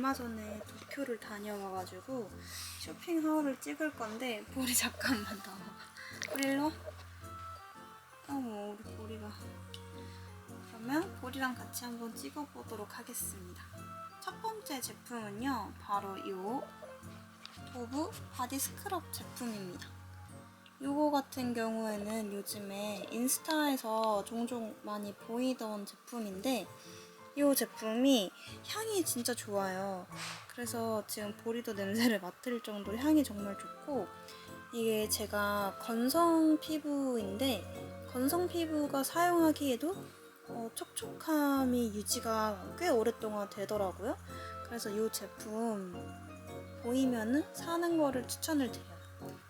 얼마 전에 도쿄를 다녀와가지고 쇼핑하울을 찍을 건데 볼이 잠깐만 나와. 우리 일로 와. 어머, 우리 볼이가. 그러면 볼이랑 같이 한번 찍어보도록 하겠습니다. 첫 번째 제품은요, 바로 이 도브 바디 스크럽 제품입니다. 요거 같은 경우에는 요즘에 인스타에서 종종 많이 보이던 제품인데 이 제품이 향이 진짜 좋아요. 그래서 지금 보리도 냄새를 맡을 정도로 향이 정말 좋고, 이게 제가 건성 피부인데 건성 피부가 사용하기에도 촉촉함이 유지가 꽤 오랫동안 되더라고요. 그래서 이 제품 보이면은 사는 거를 추천을 드려요.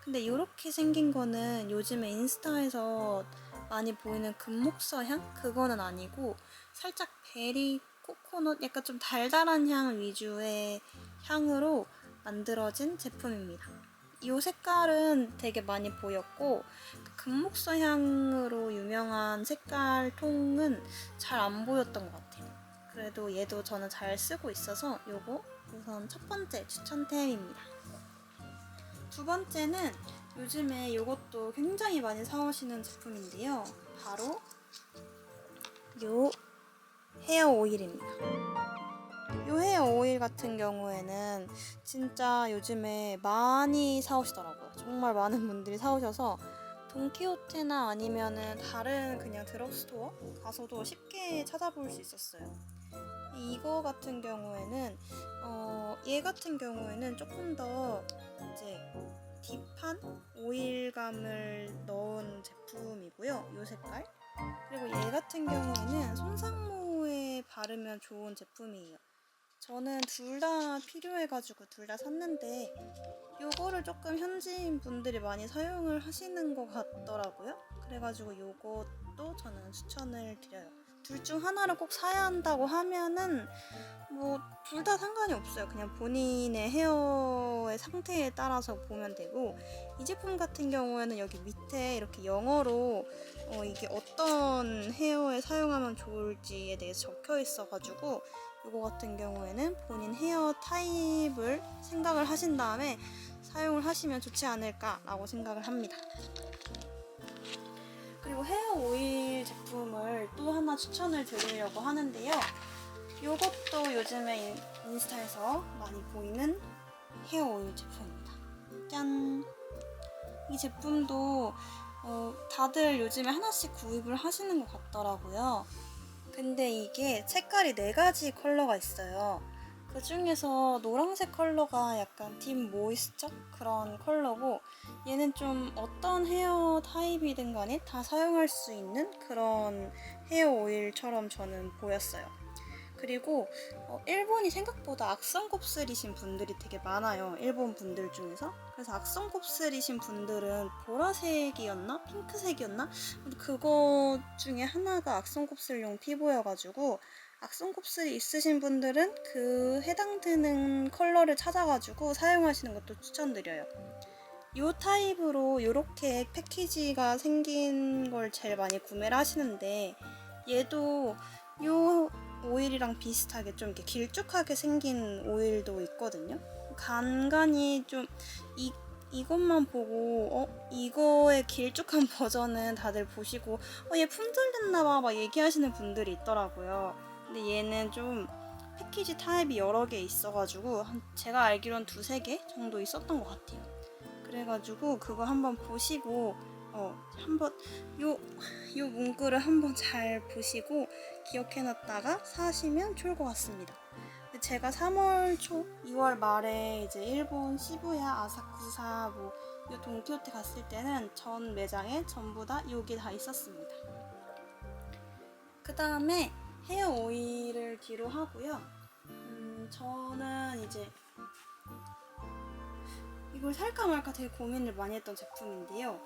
근데 이렇게 생긴 거는 요즘에 인스타에서 많이 보이는 금목서 향? 그거는 아니고 살짝 베리, 코코넛, 약간 좀 달달한 향 위주의 향으로 만들어진 제품입니다. 이 색깔은 되게 많이 보였고, 금목서 향으로 유명한 색깔 통은 잘 안 보였던 것 같아요. 그래도 얘도 저는 잘 쓰고 있어서 요거 우선 첫 번째 추천템입니다. 두 번째는 요즘에 이것도 굉장히 많이 사오시는 제품인데요. 바로 요 헤어 오일입니다. 요 헤어 오일 같은 경우에는 진짜 요즘에 많이 사오시더라고요. 정말 많은 분들이 사오셔서 돈키호테나 아니면은 다른 그냥 드럭스토어 가서도 쉽게 찾아볼 수 있었어요. 이거 같은 경우에는 얘 같은 경우에는 조금 더 이제 딥한 오일감을 넣은 제품이고요. 이 색깔. 그리고 얘 같은 경우에는 손상모에 바르면 좋은 제품이에요. 저는 둘 다 필요해가지고 둘 다 샀는데 요거를 조금 현지인 분들이 많이 사용을 하시는 것 같더라고요. 그래가지고 요것도 저는 추천을 드려요. 둘 중 하나를 꼭 사야 한다고 하면은 뭐 둘 다 상관이 없어요. 그냥 본인의 헤어의 상태에 따라서 보면 되고, 이 제품 같은 경우에는 여기 밑에 이렇게 영어로 이게 어떤 헤어에 사용하면 좋을지에 대해서 적혀 있어가지고 이거 같은 경우에는 본인 헤어 타입을 생각을 하신 다음에 사용을 하시면 좋지 않을까라고 생각을 합니다. 그리고 헤어 오일 제품을 또 하나 추천을 드리려고 하는데요. 이것도 요즘에 인스타에서 많이 보이는 헤어 오일 제품입니다. 짠! 이 제품도 다들 요즘에 하나씩 구입을 하시는 것 같더라고요. 근데 이게 색깔이 4가지 컬러가 있어요. 그 중에서 노란색 컬러가 약간 딥 모이스처? 그런 컬러고, 얘는 좀 어떤 헤어 타입이든 간에 다 사용할 수 있는 그런 헤어 오일처럼 저는 보였어요. 그리고 일본이 생각보다 악성 곱슬이신 분들이 되게 많아요. 일본 분들 중에서. 그래서 악성 곱슬이신 분들은 보라색이었나? 핑크색이었나? 그거 중에 하나가 악성 곱슬용 피부여가지고 악성 곱슬이 있으신 분들은 그 해당되는 컬러를 찾아가지고 사용하시는 것도 추천드려요. 이 타입으로 이렇게 패키지가 생긴 걸 제일 많이 구매를 하시는데, 얘도 이 오일이랑 비슷하게 좀 이렇게 길쭉하게 생긴 오일도 있거든요. 간간히 좀 이것만 보고 이거의 길쭉한 버전은 다들 보시고 얘 품절됐나봐 막 얘기하시는 분들이 있더라고요. 근데 얘는 좀 패키지 타입이 여러 개 있어가지고 제가 알기로는 2-3개 정도 있었던 것 같아요. 그래가지고 그거 한번 보시고 한번 요 문구를 한번 잘 보시고 기억해놨다가 사시면 좋을 것 같습니다. 제가 3월 초, 2월 말에 이제 일본 시부야, 아사쿠사, 요 돈키호테 갔을 때는 전 매장에 전부 다 요게 다 있었습니다. 그 다음에 헤어 오일을 뒤로 하고요. 저는 이제 이걸 살까 말까 되게 고민을 많이 했던 제품인데요.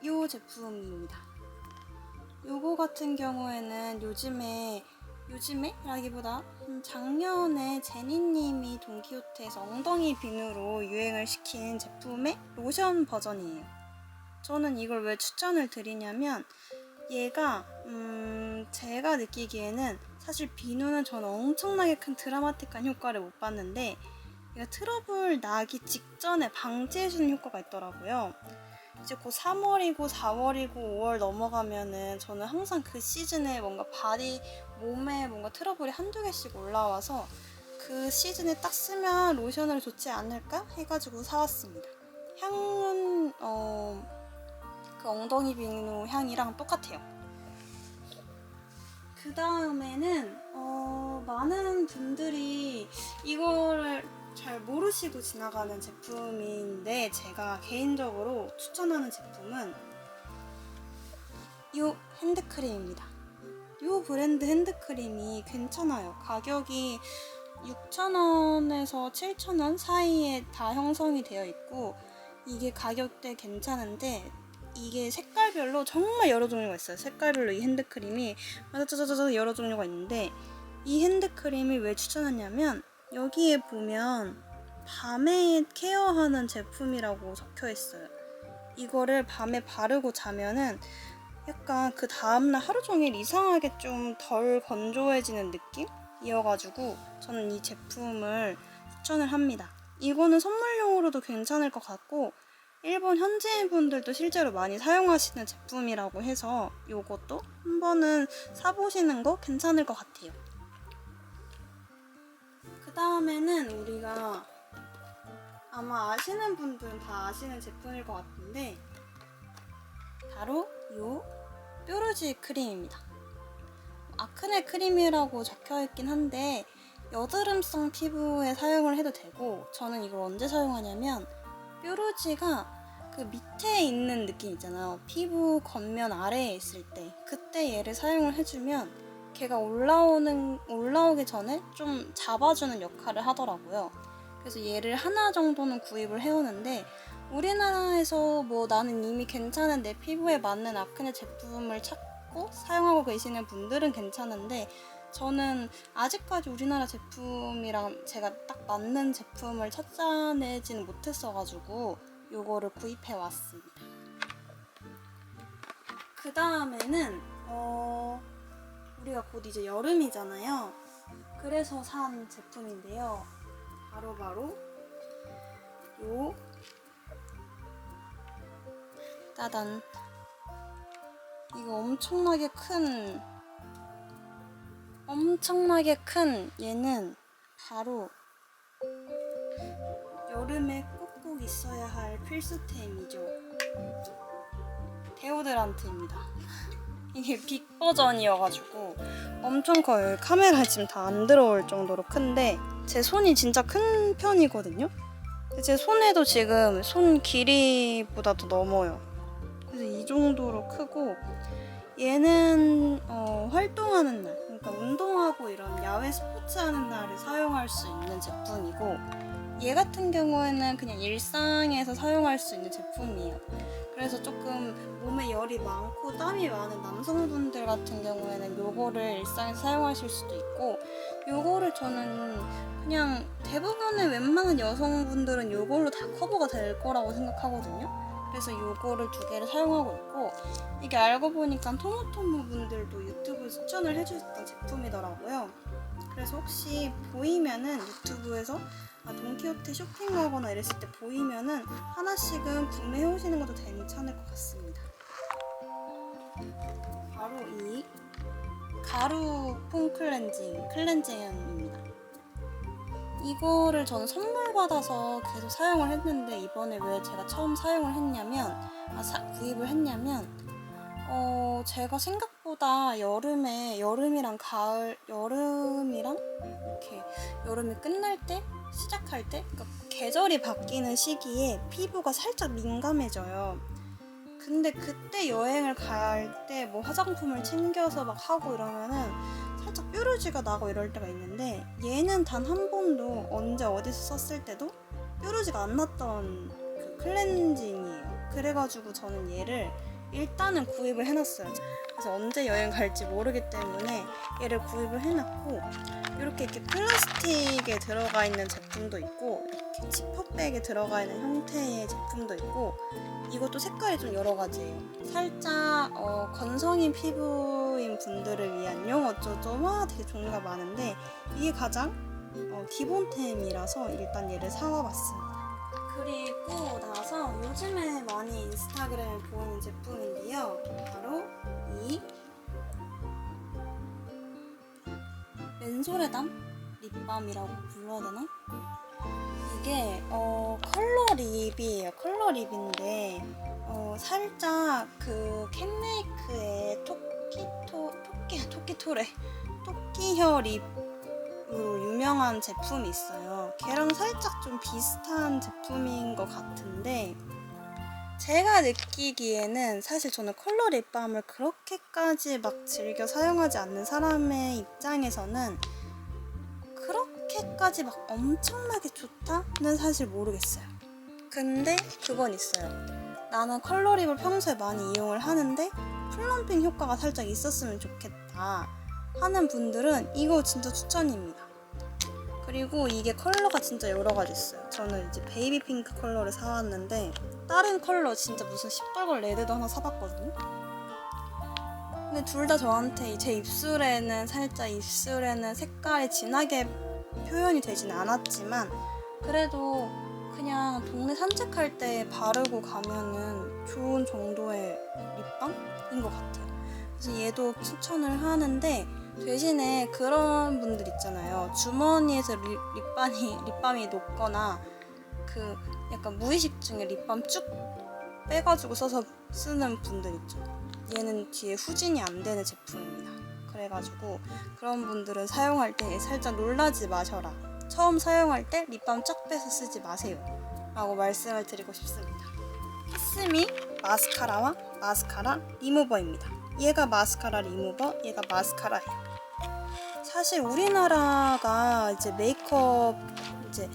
이 제품입니다. 요거 같은 경우에는 요즘에 라기보다 작년에 제니님이 돈키호테에서 엉덩이 비누로 유행을 시킨 제품의 로션 버전이에요. 저는 이걸 왜 추천을 드리냐면 얘가 제가 느끼기에는 사실 비누는 저는 엄청나게 큰 드라마틱한 효과를 못 봤는데 얘가 트러블 나기 직전에 방지해주는 효과가 있더라고요. 이제 곧 3월이고 4월이고 5월 넘어가면은 저는 항상 그 시즌에 뭔가 몸에 뭔가 트러블이 한두 개씩 올라와서 그 시즌에 딱 쓰면 로션으로 좋지 않을까 해가지고 사왔습니다. 향은 그 엉덩이 비누 향이랑 똑같아요. 그 다음에는 많은 분들이 이거를 잘 모르시고 지나가는 제품인데 제가 개인적으로 추천하는 제품은 이 핸드크림입니다. 이 브랜드 핸드크림이 괜찮아요. 가격이 6,000원에서 7,000원 사이에 다 형성이 되어 있고 이게 가격대 괜찮은데 이게 색깔별로 정말 여러 종류가 있어요. 색깔별로 이 핸드크림이 여러 종류가 있는데 이 핸드크림을 왜 추천하냐면 여기에 보면 밤에 케어하는 제품이라고 적혀 있어요. 이거를 밤에 바르고 자면은 약간 그 다음날 하루 종일 이상하게 좀 덜 건조해지는 느낌이어가지고 저는 이 제품을 추천을 합니다. 이거는 선물용으로도 괜찮을 것 같고 일본 현지인 분들도 실제로 많이 사용하시는 제품이라고 해서 이것도 한 번은 사보시는 거 괜찮을 것 같아요. 그 다음에는 우리가 아마 아시는 분들은 다 아시는 제품일 것 같은데 바로 이 뾰루지 크림입니다. 아크네 크림이라고 적혀있긴 한데 여드름성 피부에 사용을 해도 되고 저는 이걸 언제 사용하냐면 뾰루지가 그 밑에 있는 느낌 있잖아요. 피부 겉면 아래에 있을 때 그때 얘를 사용을 해주면 걔가 올라오기 전에 좀 잡아주는 역할을 하더라고요. 그래서 얘를 하나 정도는 구입을 해오는데 우리나라에서 뭐 나는 이미 괜찮은 내 피부에 맞는 아크네 제품을 찾고 사용하고 계시는 분들은 괜찮은데 저는 아직까지 우리나라 제품이랑 제가 딱 맞는 제품을 찾아내지는 못했어가지고 요거를 구입해 왔습니다. 그 다음에는 우리가 곧 이제 여름이잖아요. 그래서 산 제품인데요. 바로 요 따단 이거 엄청나게 큰 얘는 바로 여름에 꼭꼭 있어야 할 필수템이죠. 데오드란트입니다. 이게 빅 버전이어가지고 엄청 커요. 카메라에 지금 다 안 들어올 정도로 큰데 제 손이 진짜 큰 편이거든요. 근데 제 손에도 지금 손 길이보다도 넘어요. 그래서 이 정도로 크고 얘는 활동하는 날, 그러니까 운동하고 이런 야외 스포츠 하는 날에 사용할 수 있는 제품이고 얘 같은 경우에는 그냥 일상에서 사용할 수 있는 제품이에요. 그래서 조금 몸에 열이 많고 땀이 많은 남성분들 같은 경우에는 요거를 일상에서 사용하실 수도 있고 요거를 저는 그냥 대부분의 웬만한 여성분들은 요걸로 다 커버가 될 거라고 생각하거든요. 그래서 요거를 두 개를 사용하고 있고 이게 알고 보니까 토모토모 분들도 유튜브 추천을 해주셨던 제품이더라고요. 그래서 혹시 보이면은 유튜브에서 돈키호테 쇼핑 가거나 이랬을 때 보이면은 하나씩은 구매해 오시는 것도 괜찮을 것 같습니다. 바로 이 가루 폼 클렌징입니다. 이거를 저는 선물 받아서 계속 사용을 했는데 이번에 왜 제가 처음 사용을 했냐면 구입을 했냐면 제가 생각보다 여름이랑 이렇게 여름이 끝날 때 시작할 때 그러니까 계절이 바뀌는 시기에 피부가 살짝 민감해져요. 근데 그때 여행을 갈 때 뭐 화장품을 챙겨서 막 하고 이러면은 살짝 뾰루지가 나고 이럴 때가 있는데 얘는 단 한 번도 언제 어디서 썼을 때도 뾰루지가 안 났던 그 클렌징이에요. 그래가지고 저는 얘를 일단은 구입을 해놨어요. 그래서 언제 여행 갈지 모르기 때문에 얘를 구입을 해놨고 이렇게 플라스틱에 들어가 있는 제품도 있고 이렇게 지퍼백에 들어가 있는 형태의 제품도 있고, 이것도 색깔이 좀 여러 가지예요. 살짝 건성인 피부인 분들을 위한용 어쩌저쩌 되게 종류가 많은데, 이게 가장 기본템이라서 일단 얘를 사와봤습니다. 그리고 나서 요즘에 많이 인스타그램에 보이는 제품인데요, 바로 이 맨소레담 립밤이라고 불러야 되나? 이게 컬러 립이에요. 컬러 립인데 살짝 그 캔메이크의 토끼혀 립으로 유명한 제품이 있어요. 걔랑 살짝 좀 비슷한 제품인 것 같은데, 제가 느끼기에는 사실 저는 컬러 립밤을 그렇게까지 막 즐겨 사용하지 않는 사람의 입장에서는 그렇게까지 막 엄청나게 좋다는 사실 모르겠어요. 근데 그건 있어요. 나는 컬러 립을 평소에 많이 이용을 하는데 플럼핑 효과가 살짝 있었으면 좋겠다 하는 분들은 이거 진짜 추천입니다. 그리고 이게 컬러가 진짜 여러 가지 있어요. 저는 이제 베이비 핑크 컬러를 사왔는데, 다른 컬러 진짜 무슨 시뻘건 레드도 하나 사봤거든요. 근데 둘 다 저한테 제 입술에는 색깔이 진하게 표현이 되진 않았지만, 그래도 그냥 동네 산책할 때 바르고 가면은 좋은 정도의 립밤인 것 같아요. 그래서 얘도 추천을 하는데, 대신에 그런 분들 있잖아요. 주머니에서 립밤이 녹거나 그 약간 무의식 중에 립밤 쭉 빼가지고 쓰는 분들 있죠. 얘는 뒤에 후진이 안 되는 제품입니다. 그래가지고 그런 분들은 사용할 때 살짝 놀라지 마셔라. 처음 사용할 때 립밤 쫙 빼서 쓰지 마세요. 라고 말씀을 드리고 싶습니다. 키스미 마스카라와 마스카라 리무버입니다. 얘가 마스카라 리무버, 얘가 마스카라예요. 사실 우리나라가 이제 메이크업, 이제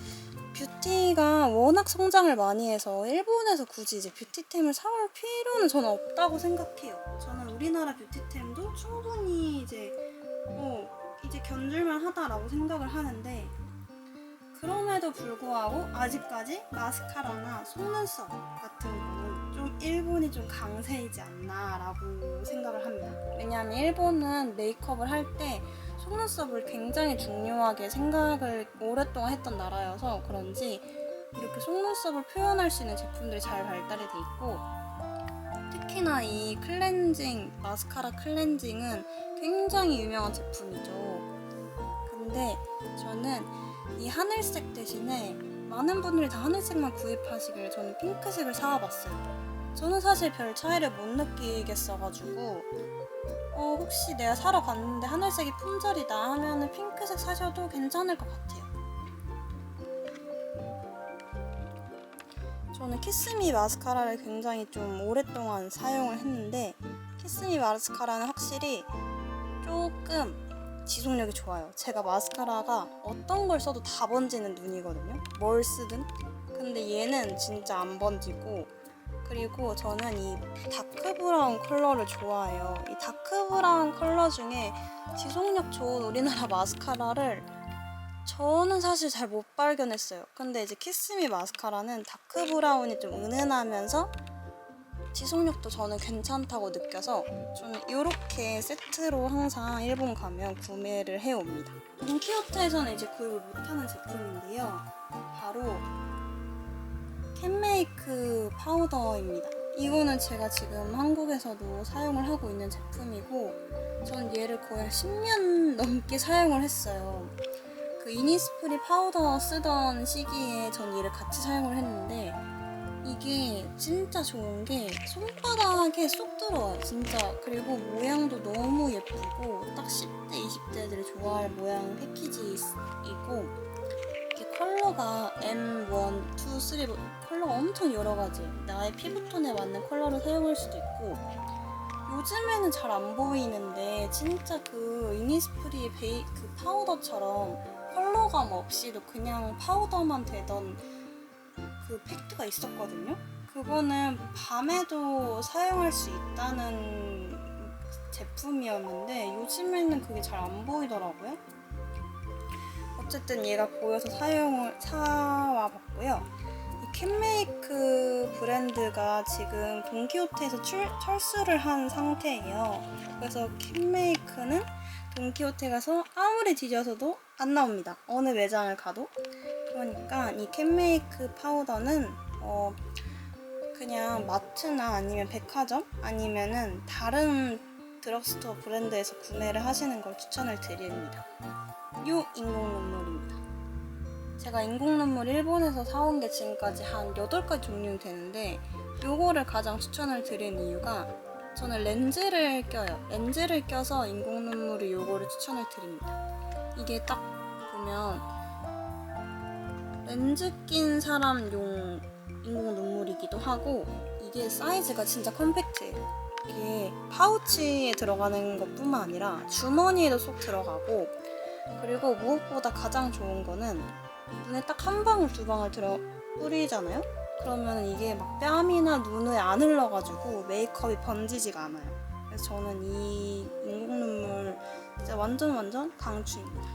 뷰티가 워낙 성장을 많이 해서 일본에서 굳이 이제 뷰티템을 사올 필요는 저는 없다고 생각해요. 저는 우리나라 뷰티템도 충분히 이제 견줄만 하다라고 생각을 하는데, 그럼에도 불구하고 아직까지 마스카라나 속눈썹 같은 거는 좀 일본이 좀 강세이지 않나라고 생각을 합니다. 왜냐하면 일본은 메이크업을 할 때 속눈썹을 굉장히 중요하게 생각을 오랫동안 했던 나라여서 그런지 이렇게 속눈썹을 표현할 수 있는 제품들이 잘 발달이 돼 있고, 특히나 이 마스카라 클렌징은 굉장히 유명한 제품이죠. 근데 저는 이 하늘색 대신에 많은 분들이 다 하늘색만 구입하시길 저는 핑크색을 사와봤어요. 저는 사실 별 차이를 못 느끼겠어가지고 혹시 내가 사러 갔는데 하늘색이 품절이다 하면은 핑크색 사셔도 괜찮을 것 같아요. 저는 키스미 마스카라를 굉장히 좀 오랫동안 사용을 했는데, 키스미 마스카라는 확실히 조금 지속력이 좋아요. 제가 마스카라가 어떤 걸 써도 다 번지는 눈이거든요. 뭘 쓰든. 근데 얘는 진짜 안 번지고, 그리고 저는 이 다크브라운 컬러를 좋아해요. 이 다크브라운 컬러 중에 지속력 좋은 우리나라 마스카라를 저는 사실 잘 못 발견했어요. 근데 이제 키스미 마스카라는 다크브라운이 좀 은은하면서 지속력도 저는 괜찮다고 느껴서 저는 이렇게 세트로 항상 일본 가면 구매를 해옵니다. 돈키호테에서는 이제 구입을 못하는 제품인데요, 바로 캔메이크 파우더입니다. 이거는 제가 지금 한국에서도 사용을 하고 있는 제품이고, 저는 얘를 거의 10년 넘게 사용을 했어요. 그 이니스프리 파우더 쓰던 시기에 전 얘를 같이 사용을 했는데, 이게 진짜 좋은 게 손바닥에 쏙 들어와요, 진짜. 그리고 모양도 너무 예쁘고 딱 10대, 20대들이 좋아할 모양 패키지이고, 이렇게 컬러가 M1, 2, 3 컬러가 엄청 여러 가지, 나의 피부톤에 맞는 컬러를 사용할 수도 있고, 요즘에는 잘 안 보이는데 진짜 그 이니스프리 그 파우더처럼 컬러감 없이도 그냥 파우더만 되던 그 팩트가 있었거든요. 그거는 밤에도 사용할 수 있다는 제품이었는데 요즘에는 그게 잘 안 보이더라고요. 어쨌든 얘가 보여서 사와 봤고요. 이 캔메이크 브랜드가 지금 돈키호테에서 철수를 한 상태예요. 그래서 캔메이크는 돈키호테 가서 아무리 뒤져서도 안 나옵니다. 어느 매장을 가도. 그러니까 이 캔메이크 파우더는 그냥 마트나 아니면 백화점 아니면은 다른 드럭스토어 브랜드에서 구매를 하시는 걸 추천을 드립니다. 요 인공 눈물입니다. 제가 인공 눈물 일본에서 사온 게 지금까지 한 8가지 종류 되는데 요거를 가장 추천을 드린 이유가 저는 렌즈를 껴요. 렌즈를 껴서 인공 눈물을 요거를 추천을 드립니다. 이게 딱 보면 렌즈 낀 사람용 인공 눈물이기도 하고 이게 사이즈가 진짜 컴팩트해요. 이게 파우치에 들어가는 것뿐만 아니라 주머니에도 쏙 들어가고 그리고 무엇보다 가장 좋은 거는 눈에 딱 한 방울 두 방울 뿌리잖아요? 그러면 이게 막 뺨이나 눈에 안 흘러가지고 메이크업이 번지지가 않아요. 그래서 저는 이 인공 눈물 진짜 완전 강추입니다.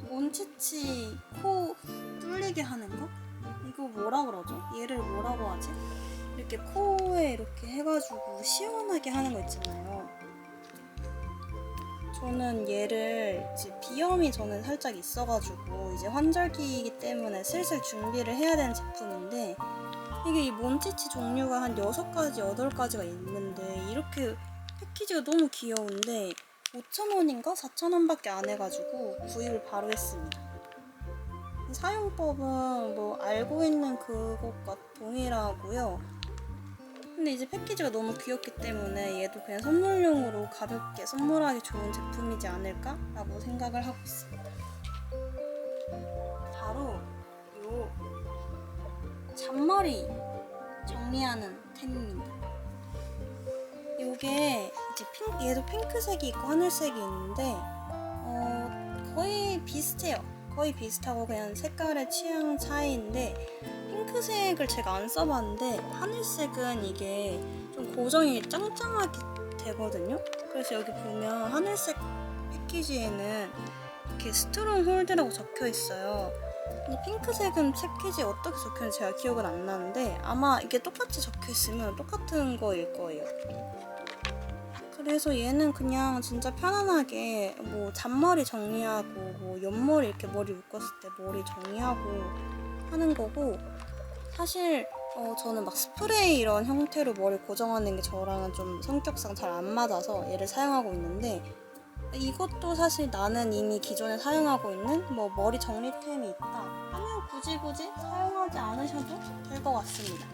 몬치치 코 뚫리게 하는 거? 이거 뭐라 그러죠? 얘를 뭐라고 하지? 이렇게 코에 이렇게 해가지고 시원하게 하는 거 있잖아요. 저는 얘를 이제 비염이 저는 살짝 있어가지고 이제 환절기이기 때문에 슬슬 준비를 해야 되는 제품인데 이게 이 몬치치 종류가 한 6가지, 8가지가 있는데 이렇게 패키지가 너무 귀여운데 5,000원인가? 4,000원밖에 안 해가지고 구입을 바로 했습니다. 사용법은 뭐 알고 있는 그것과 동일하고요. 근데 이제 패키지가 너무 귀엽기 때문에 얘도 그냥 선물용으로 가볍게 선물하기 좋은 제품이지 않을까? 라고 생각을 하고 있습니다. 바로 요 잔머리 정리하는 템입니다. 요게 이제 얘도 핑크색이 있고 하늘색이 있는데 거의 비슷해요. 거의 비슷하고 그냥 색깔의 취향 차이인데 핑크색을 제가 안 써봤는데 하늘색은 이게 좀 고정이 짱짱하게 되거든요. 그래서 여기 보면 하늘색 패키지에는 이렇게 스트롱 홀드라고 적혀 있어요. 근데 핑크색은 패키지에 어떻게 적혀있는지 제가 기억은 안 나는데 아마 이게 똑같이 적혀 있으면 똑같은 거일 거예요. 그래서 얘는 그냥 진짜 편안하게 뭐 잔머리 정리하고 뭐 옆머리 이렇게 머리 묶었을 때 머리 정리하고 하는 거고 사실 저는 막 스프레이 이런 형태로 머리 고정하는 게 저랑은 좀 성격상 잘 안 맞아서 얘를 사용하고 있는데 이것도 사실 나는 이미 기존에 사용하고 있는 뭐 머리 정리템이 있다 하면 굳이 사용하지 않으셔도 될 것 같습니다.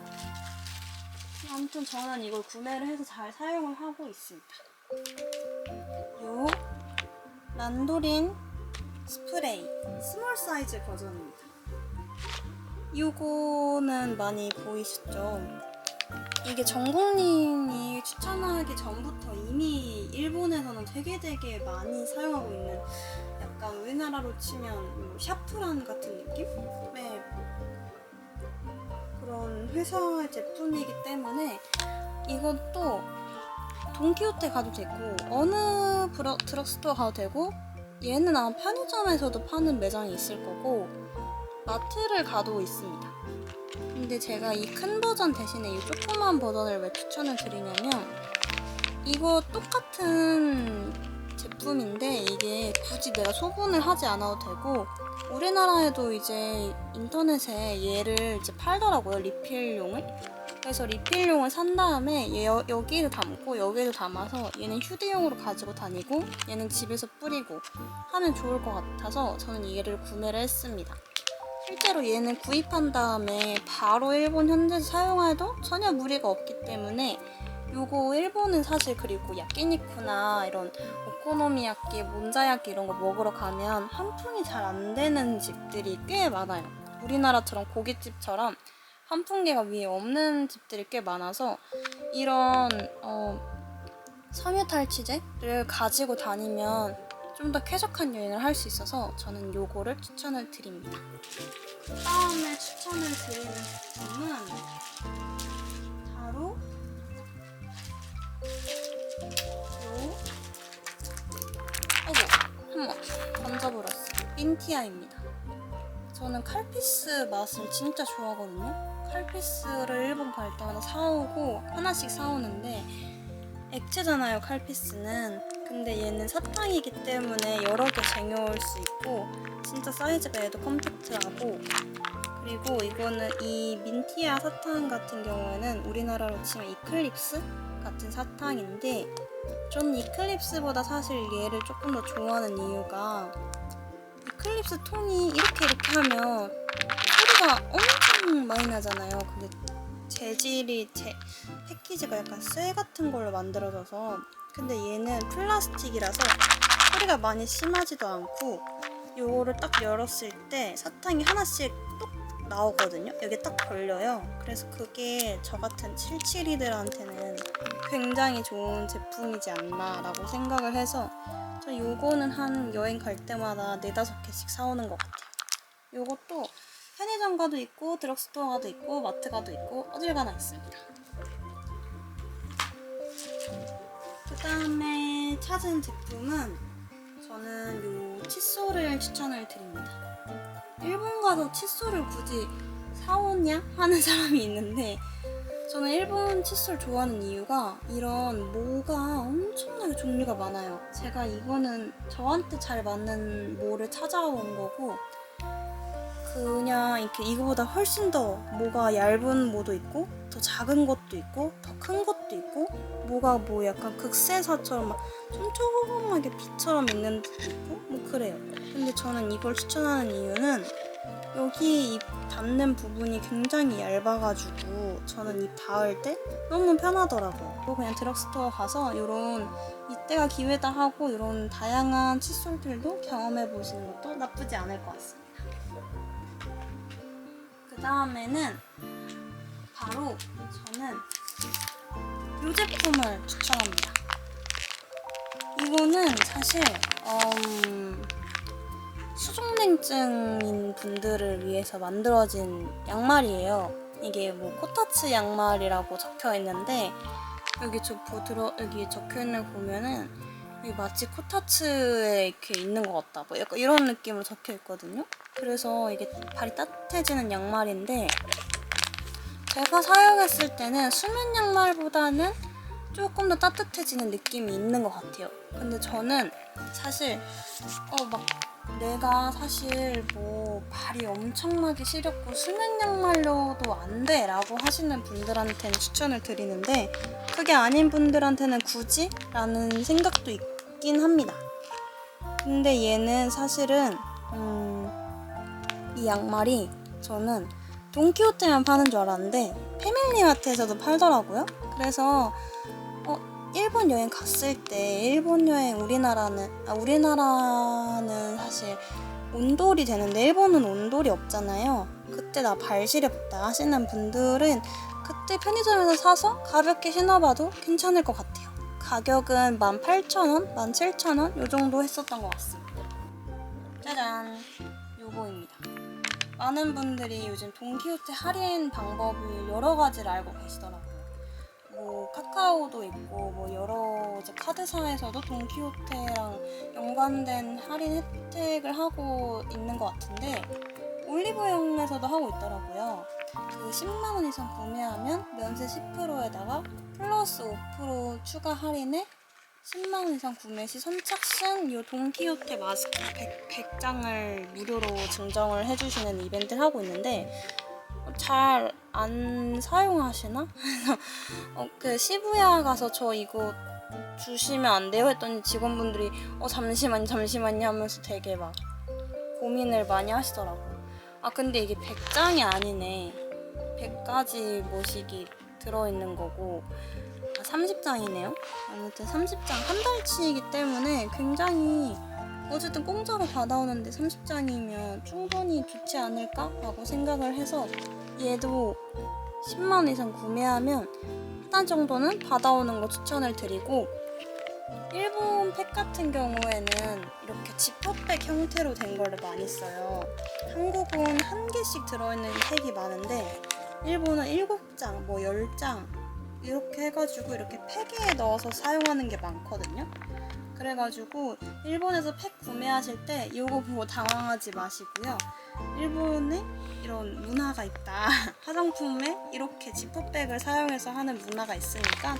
아무튼 저는 이걸 구매를 해서 잘 사용을 하고 있습니다. 요 란도린 스프레이 스몰 사이즈 버전입니다. 요거는 많이 보이시죠? 이게 정국님이 추천하기 전부터 이미 일본에서는 되게 많이 사용하고 있는 약간 우리나라로 치면 샤프란 같은 느낌의 그런 회사의 제품이기 때문에 이것도 돈키호테 가도 되고 어느 드럭스토어 가도 되고 얘는 아마 편의점에서도 파는 매장이 있을 거고 마트를 가도 있습니다. 근데 제가 이 큰 버전 대신에 이 조그만 버전을 왜 추천을 드리냐면 이거 똑같은 제품인데 이게 굳이 내가 소분을 하지 않아도 되고 우리나라에도 이제 인터넷에 얘를 이제 팔더라고요. 리필용을. 그래서 리필용을 산 다음에 여기에도 담고 여기에도 담아서 얘는 휴대용으로 가지고 다니고 얘는 집에서 뿌리고 하면 좋을 것 같아서 저는 얘를 구매를 했습니다. 실제로 얘는 구입한 다음에 바로 일본 현지에서 사용해도 전혀 무리가 없기 때문에 요거 일본은 사실 그리고 야끼니쿠나 이런 오코노미야끼, 몬자야끼 이런 거 먹으러 가면 환풍이 잘 안 되는 집들이 꽤 많아요. 우리나라처럼 고깃집처럼 환풍기가 위에 없는 집들이 꽤 많아서 이런 섬유탈취제를 가지고 다니면 좀 더 쾌적한 여행을 할 수 있어서 저는 요거를 추천을 드립니다. 그 다음에 추천을 드리는 제품은 바로 한번 던져버렸어요. 민티아입니다. 저는 칼피스 맛을 진짜 좋아하거든요. 칼피스를 일본 갈 때마다 사오고 하나씩 사오는데 액체잖아요, 칼피스는. 근데 얘는 사탕이기 때문에 여러 개 쟁여올 수 있고 진짜 사이즈가 얘도 컴팩트하고, 그리고 이거는 이 민티아 사탕 같은 경우에는 우리나라로 치면 이클립스 같은 사탕인데, 저는 이클립스보다 사실 얘를 조금 더 좋아하는 이유가 이클립스 통이 이렇게 하면 소리가 엄청 많이 나잖아요. 근데 재질이 패키지가 약간 쇠 같은 걸로 만들어져서, 근데 얘는 플라스틱이라서 소리가 많이 심하지도 않고, 요거를 딱 열었을 때 사탕이 하나씩 똑 나오거든요. 여기 딱 걸려요. 그래서 그게 저 같은 77이들한테는 굉장히 좋은 제품이지 않나 라고 생각을 해서 저 요거는 한 여행 갈 때마다 4-5개씩 사오는 것 같아요. 요것도 편의점 가도 있고 드럭스토어 가도 있고 마트 가도 있고 어딜 가나 있습니다. 그 다음에 찾은 제품은 저는 요 칫솔을 추천을 드립니다. 일본 가서 칫솔을 굳이 사오냐 하는 사람이 있는데, 저는 일본 칫솔 좋아하는 이유가 이런 모가 엄청나게 종류가 많아요. 제가 이거는 저한테 잘 맞는 모를 찾아온 거고, 그냥 이렇게 이거보다 훨씬 더 모가 얇은 모도 있고 더 작은 것도 있고 더 큰 것도 있고, 모가 뭐 약간 극세사처럼 막 촘촘하게 빛처럼 있는 것도 있고 뭐 그래요. 근데 저는 이걸 추천하는 이유는 여기 입 닿는 부분이 굉장히 얇아가지고 저는 입 닿을 때 너무 편하더라고요. 그냥 드럭스토어 가서 이런 이때가 기회다 하고 이런 다양한 칫솔들도 경험해 보시는 것도 나쁘지 않을 것 같습니다. 그 다음에는 바로 저는 이 제품을 추천합니다. 이거는 사실 수족냉증인 분들을 위해서 만들어진 양말이에요. 이게 뭐 코타츠 양말이라고 적혀 있는데, 여기 여기 적혀 있는 거 보면은 여기 마치 코타츠에 이렇게 있는 것 같다, 뭐 약간 이런 느낌으로 적혀 있거든요. 그래서 이게 발이 따뜻해지는 양말인데, 제가 사용했을 때는 수면 양말보다는 조금 더 따뜻해지는 느낌이 있는 것 같아요. 근데 저는 사실 막 내가 사실 뭐 발이 엄청나게 시렵고 수면 양말로도 안 돼 라고 하시는 분들한테는 추천을 드리는데, 그게 아닌 분들한테는 굳이? 라는 생각도 있긴 합니다. 근데 얘는 사실은 이 양말이 저는 돈키호테만 파는 줄 알았는데 패밀리마트에서도 팔더라고요. 그래서 일본 여행 갔을 때, 일본 여행 우리나라는 사실 온돌이 되는데 일본은 온돌이 없잖아요. 그때 나 발 시렵다 하시는 분들은 그때 편의점에서 사서 가볍게 신어봐도 괜찮을 것 같아요. 가격은 18,000원, 17,000원 요 정도 했었던 것 같습니다. 짜잔! 요거입니다. 많은 분들이 요즘 돈키호테 할인 방법을 여러 가지를 알고 계시더라고요. 뭐 카카오도 있고 뭐 여러 이제 카드사에서도 돈키호테랑 연관된 할인 혜택을 하고 있는 것 같은데, 올리브영에서도 하고 있더라고요. 그 10만원 이상 구매하면 면세 10%에다가 플러스 5% 추가 할인에 10만원 이상 구매 시 선착순 요 돈키호테 마스크 100장을 무료로 증정을 해주시는 이벤트를 하고 있는데, 잘 안 사용하시나? 그 시부야 가서 저 이거 주시면 안 돼요? 했더니 직원분들이 잠시만요 하면서 되게 막 고민을 많이 하시더라고요. 근데 이게 100장이 아니네. 100가지 모식이 들어있는 거고 30장이네요. 아무튼 30장 한 달치이기 때문에 굉장히 어쨌든 공짜로 받아오는데 30장이면 충분히 좋지 않을까? 라고 생각을 해서 얘도 10만원 이상 구매하면 한 달 정도는 받아오는 거 추천을 드리고, 일본 팩 같은 경우에는 이렇게 지퍼백 형태로 된 거를 많이 써요. 한국은 한 개씩 들어있는 팩이 많은데 일본은 7장, 뭐 10장 이렇게 해가지고 이렇게 팩에 넣어서 사용하는 게 많거든요. 그래가지고 일본에서 팩 구매하실 때 이거 보고 당황하지 마시고요. 일본에 이런 문화가 있다. 화장품에 이렇게 지퍼백을 사용해서 하는 문화가 있으니까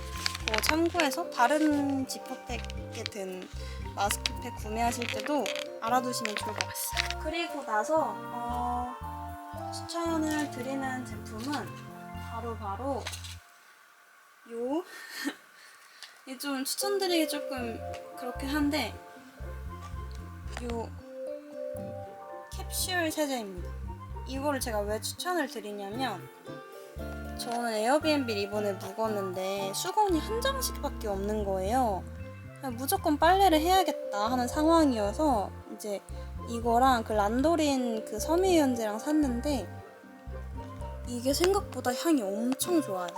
그거 참고해서 다른 지퍼백에 든 마스크팩 구매하실 때도 알아두시면 좋을 것 같습니다. 그리고 나서 추천을 드리는 제품은 바로 요 이게 좀 추천드리기 조금 그렇긴 한데 요 캡슐 세제입니다. 이거를 제가 왜 추천을 드리냐면 저는 에어비앤비 리본을 묵었는데 수건이 한 장씩밖에 없는 거예요. 무조건 빨래를 해야겠다 하는 상황이어서 이제 이거랑 그 란도린 그 섬유유연제랑 샀는데 이게 생각보다 향이 엄청 좋아요.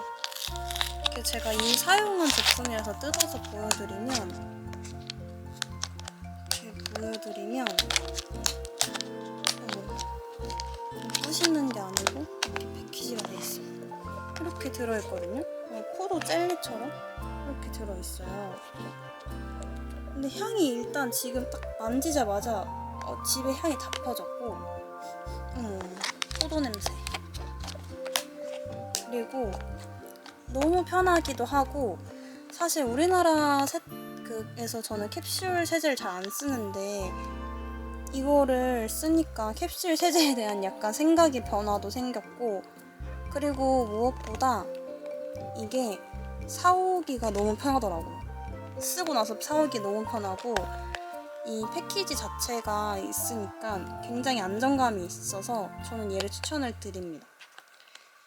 제가 이 사용한 제품이라서 뜯어서 보여드리면 부시는 게 아니고 이렇게 패키지가 돼 있습니다. 이렇게 들어있거든요. 포도 젤리처럼 이렇게 들어있어요. 근데 향이 일단 지금 딱 만지자마자 집에 향이 다 퍼졌고 포도 냄새. 그리고 너무 편하기도 하고 사실 우리나라에서 저는 캡슐 세제를 잘 안 쓰는데 이거를 쓰니까 캡슐 세제에 대한 약간 생각의 변화도 생겼고 그리고 무엇보다 이게 사오기가 너무 편하더라고요. 쓰고 나서 사오기 너무 편하고 이 패키지 자체가 있으니까 굉장히 안정감이 있어서 저는 얘를 추천을 드립니다.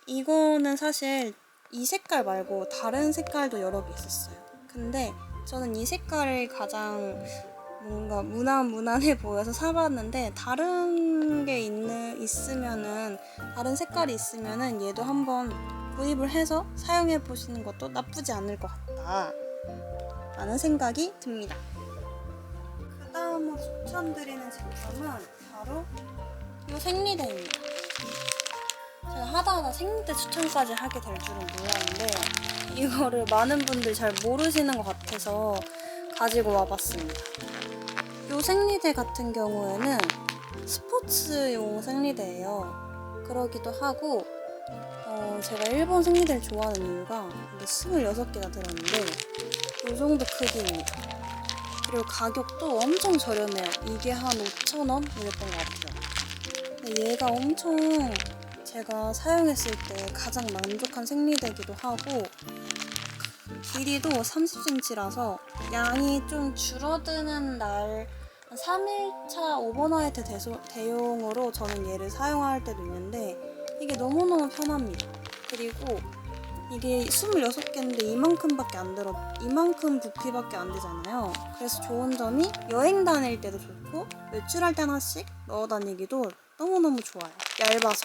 이거는 사실 이 색깔 말고 다른 색깔도 여러 개 있었어요. 근데 저는 이 색깔을 가장 뭔가 무난해 보여서 사봤는데 다른 게 있으면은 다른 색깔이 있으면은 얘도 한번 구입을 해서 사용해 보시는 것도 나쁘지 않을 것 같다 라는 생각이 듭니다. 그 다음으로 추천드리는 제품은 바로 이 생리대입니다. 제가 하다하다 생리대 추천까지 하게 될 줄은 몰랐는데 이거를 많은 분들이 잘 모르시는 것 같아서 가지고 와봤습니다. 이 생리대 같은 경우에는 스포츠용 생리대예요. 그러기도 하고 제가 일본 생리대를 좋아하는 이유가 이게 26개가 들었는데 이 정도 크기입니다. 그리고 가격도 엄청 저렴해요. 이게 한 5,000원 이랬던 것 같아요. 근데 얘가 엄청 제가 사용했을 때 가장 만족한 생리대이기도 하고 길이도 30cm라서 양이 좀 줄어드는 날 3일차 오버나이트 대용으로 저는 얘를 사용할 때도 있는데 이게 너무너무 편합니다. 그리고 이게 26개인데 이만큼 부피밖에 안 되잖아요. 그래서 좋은 점이 여행 다닐 때도 좋고 외출할 때 하나씩 넣어 다니기도 너무너무 좋아요. 얇아서.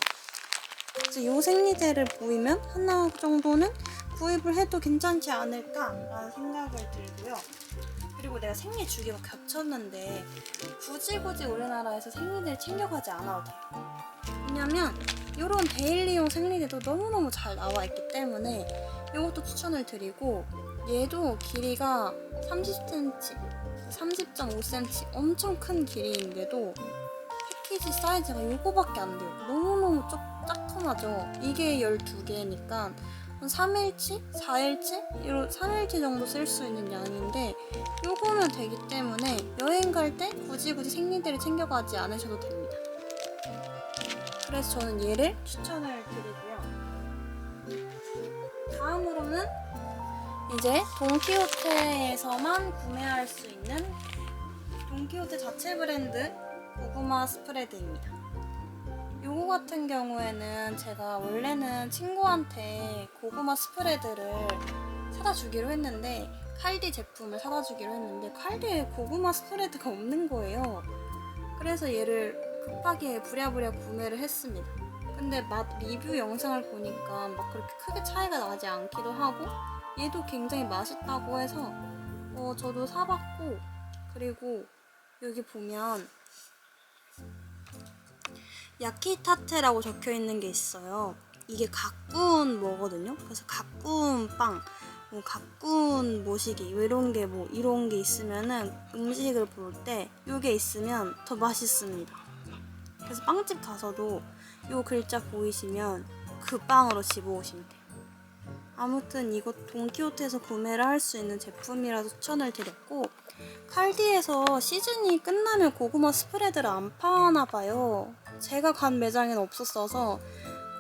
그래서 이 생리대를 보이면 하나 정도는 구입을 해도 괜찮지 않을까라는 생각을 들고요. 그리고 내가 생리 주기가 겹쳤는데 굳이 우리나라에서 생리대를 챙겨가지 않아도 돼요. 왜냐면 이런 데일리용 생리대도 너무너무 잘 나와 있기 때문에 이것도 추천을 드리고 얘도 길이가 30cm, 30.5cm 엄청 큰 길이인데도 패키지 사이즈가 이거밖에 안 돼요. 너무너무 조그마죠. 이게 12개니까 3일치? 4일치? 이런 3일치 정도 쓸 수 있는 양인데 요거면 되기 때문에 여행 갈 때 굳이 생리대를 챙겨가지 않으셔도 됩니다. 그래서 저는 얘를 추천을 드리고요. 다음으로는 이제 돈키호테에서만 구매할 수 있는 돈키호테 자체 브랜드 고구마 스프레드입니다. 요거 같은 경우에는 제가 원래는 친구한테 고구마 스프레드를 사다 주기로 했는데 칼디 제품을 사다 주기로 했는데 칼디에 고구마 스프레드가 없는 거예요. 그래서 얘를 급하게 부랴부랴 구매를 했습니다. 근데 맛 리뷰 영상을 보니까 막 그렇게 크게 차이가 나지 않기도 하고 얘도 굉장히 맛있다고 해서 저도 사봤고 그리고 여기 보면 야키타테라고 적혀 있는 게 있어요. 이게 갓 구운 뭐거든요. 그래서 갓 구운 빵 뭐 가꾼 모시기 이런 게 이런 게 있으면은 음식을 볼 때 요게 있으면 더 맛있습니다. 그래서 빵집 가서도 요 글자 보이시면 그 빵으로 집어오시면 돼요. 아무튼 이거 돈키호테에서 구매를 할 수 있는 제품이라서 추천을 드렸고, 칼디에서 시즌이 끝나면 고구마 스프레드를 안 파나 봐요. 제가 간 매장에는 없었어서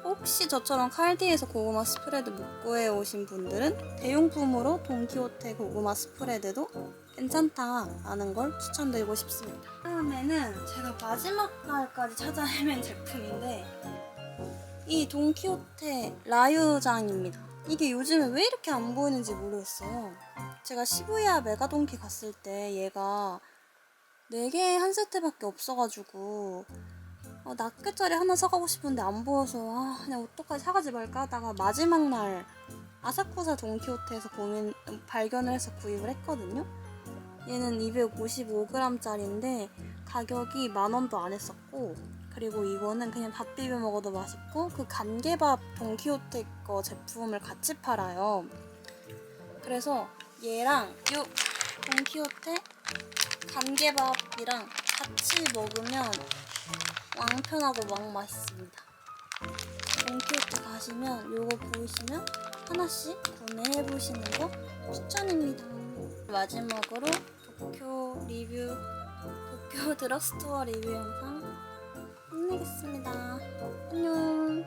혹시 저처럼 칼디에서 고구마 스프레드 못 구해 오신 분들은 대용품으로 돈키호테 고구마 스프레드도 괜찮다라는 걸 추천드리고 싶습니다. 다음에는 제가 마지막 날까지 찾아 헤맨 제품인데, 이 돈키호테 라유장입니다. 이게 요즘에 왜 이렇게 안 보이는지 모르겠어요. 제가 시부야 메가돈키 갔을 때 얘가 4개 한 세트밖에 없어가지고 낱개짜리 하나 사가고 싶은데 안 보여서 그냥 어떡하지, 사가지 말까 하다가 마지막 날 아사쿠사 돈키호테에서 발견을 해서 구입을 했거든요. 얘는 255g짜리인데 가격이 10,000원도 안 했었고, 그리고 이거는 그냥 밥 비벼 먹어도 맛있고 그 간개밥 돈키호테 거 제품을 같이 팔아요. 그래서 얘랑 요 돈키호테 간개밥이랑 같이 먹으면 왕편하고 왕 맛있습니다. 돈키호테 가시면 요거 보이시면 하나씩 구매해보시는 거 추천입니다. 마지막으로 도쿄 드럭스토어 리뷰 영상 끝내겠습니다. 안녕.